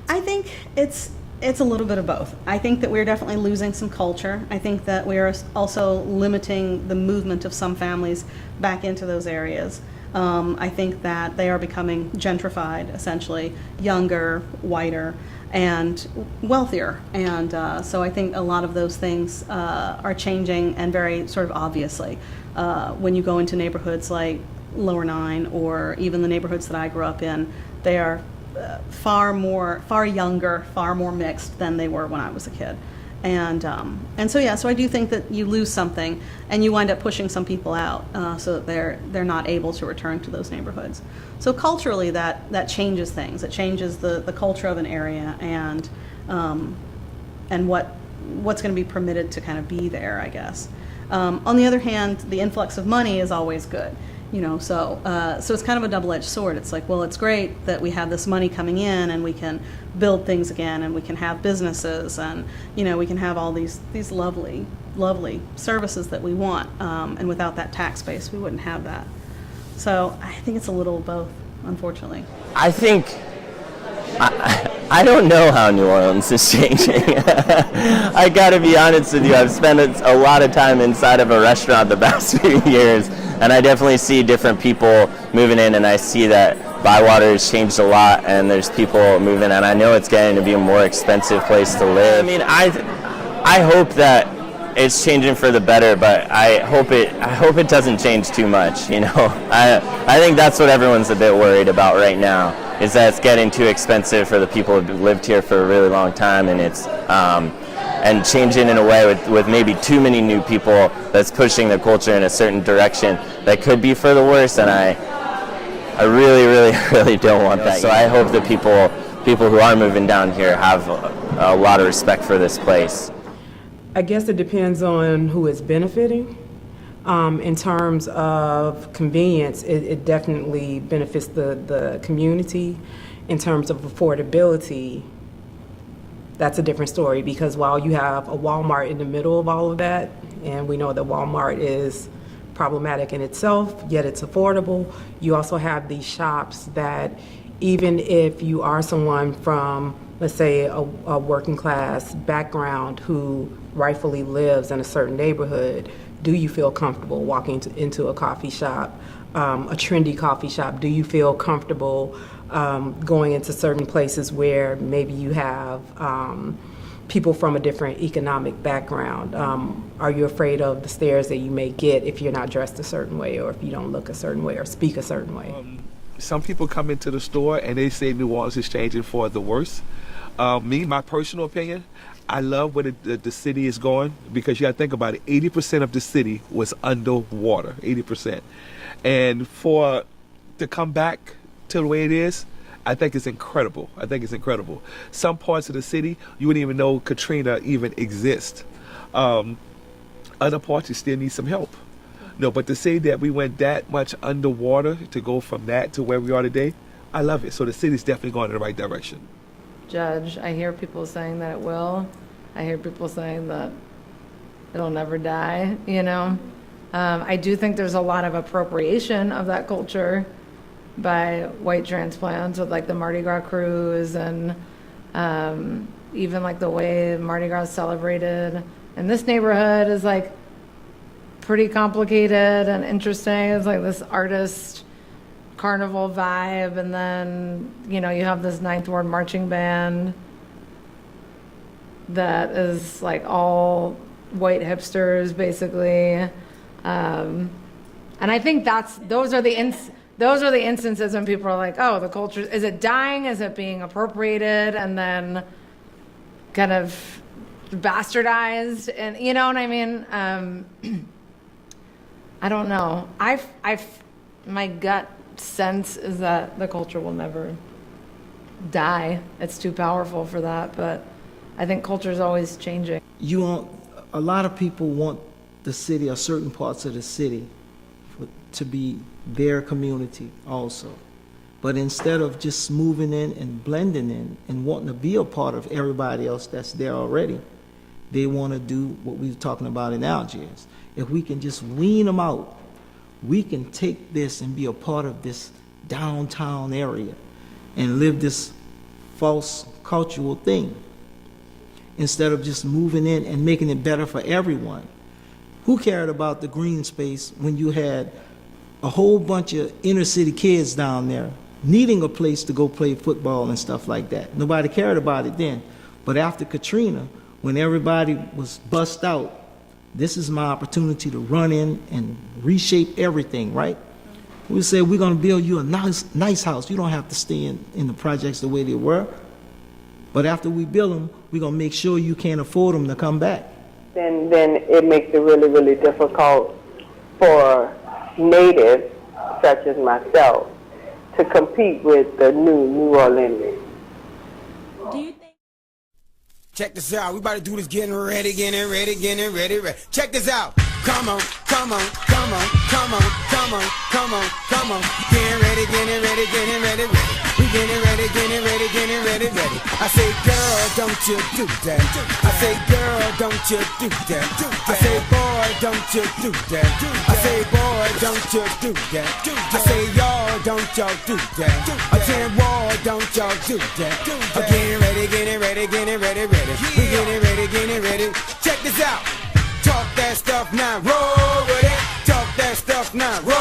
I think it's a little bit of both. I think that we're definitely losing some culture. I think that we are also limiting the movement of some families back into those areas. I think that they are becoming gentrified, essentially, younger, whiter, and wealthier. And so I think a lot of those things are changing, and very sort of obviously. When you go into neighborhoods like Lower Nine, or even the neighborhoods that I grew up in, they are far younger, far more mixed than they were when I was a kid. And so yeah, so I do think that you lose something, and you wind up pushing some people out, so that they're not able to return to those neighborhoods. So culturally, that changes things. It changes the culture of an area, and what's going to be permitted to kind of be there, I guess. On the other hand, the influx of money is always good. So it's kind of a double-edged sword. It's like, well, it's great that we have this money coming in, and we can build things again, and we can have businesses, and we can have all these lovely services that we want. And without that tax base, we wouldn't have that. So I think it's a little of both, unfortunately. I think I don't know how New Orleans is changing. I gotta be honest with you. I've spent a lot of time inside of a restaurant the past few years, and I definitely see different people moving in, and I see that Bywater has changed a lot, and there's people moving, and I know it's getting to be a more expensive place to live. I mean, I hope that it's changing for the better, but I hope it doesn't change too much. I think that's what everyone's a bit worried about right now, is that it's getting too expensive for the people who've lived here for a really long time, and it's and changing in a way with maybe too many new people that's pushing the culture in a certain direction that could be for the worse, and I really, really, really don't want that. So I hope that people who are moving down here have a lot of respect for this place. I guess it depends on who is benefiting. In terms of convenience, it definitely benefits the community. In terms of affordability, that's a different story, because while you have a Walmart in the middle of all of that, and we know that Walmart is problematic in itself, yet it's affordable, you also have these shops that, even if you are someone from, let's say, a working class background who rightfully lives in a certain neighborhood, do you feel comfortable walking into a coffee shop, a trendy coffee shop? Do you feel comfortable going into certain places where maybe you have people from a different economic background? Are you afraid of the stares that you may get if you're not dressed a certain way, or if you don't look a certain way or speak a certain way? Some people come into the store and they say New Orleans is changing for the worse. My personal opinion, I love where the city is going, because you got to think about it. 80% of the city was underwater, 80%. And to come back to the way it is, I think it's incredible. Some parts of the city, you wouldn't even know Katrina even exists. Other parts, you still need some help. No, but to say that we went that much underwater, to go from that to where we are today, I love it. So the city's definitely going in the right direction. Judge, I hear people saying that it will. I hear people saying that it'll never die, I do think there's a lot of appropriation of that culture by white transplants, with like the Mardi Gras cruise, and even like the way Mardi Gras is celebrated. And this neighborhood is like pretty complicated and interesting. It's like this artist carnival vibe, and then you have this Ninth Ward marching band that is like all white hipsters basically, and I think those are the instances when people are like, oh, the culture, is it dying, is it being appropriated and then kind of bastardized, and you know what I mean? I don't know. My gut sense is that the culture will never die. It's too powerful for that, but I think culture is always changing. A lot of people want the city, or certain parts of the city, to be their community also. But instead of just moving in and blending in and wanting to be a part of everybody else that's there already, they want to do what we were talking about in Algiers. If we can just wean them out, we can take this and be a part of this downtown area and live this false cultural thing, instead of just moving in and making it better for everyone. Who cared about the green space when you had a whole bunch of inner city kids down there needing a place to go play football and stuff like that? Nobody cared about it then. But after Katrina, when everybody was bust out, this is my opportunity to run in and reshape everything, right? We said, we're going to build you a nice house. You don't have to stay in the projects the way they were. But after we build them, we're going to make sure you can't afford them to come back. Then it makes it really, really difficult for natives, such as myself, to compete with the New Orleans. Check this out, we about to do this getting ready. Check this out. Come on. Getting ready. We getting ready. I say, girl, don't you do that. I say, girl, don't you do that. I say, boy, don't you do that. I say, boy, don't you do that. I say, y'all, don't y'all do that. I say, boy, don't y'all do that. I'm getting ready. We getting ready. Check this out. Talk that stuff now, roll with it. Talk that stuff now, roll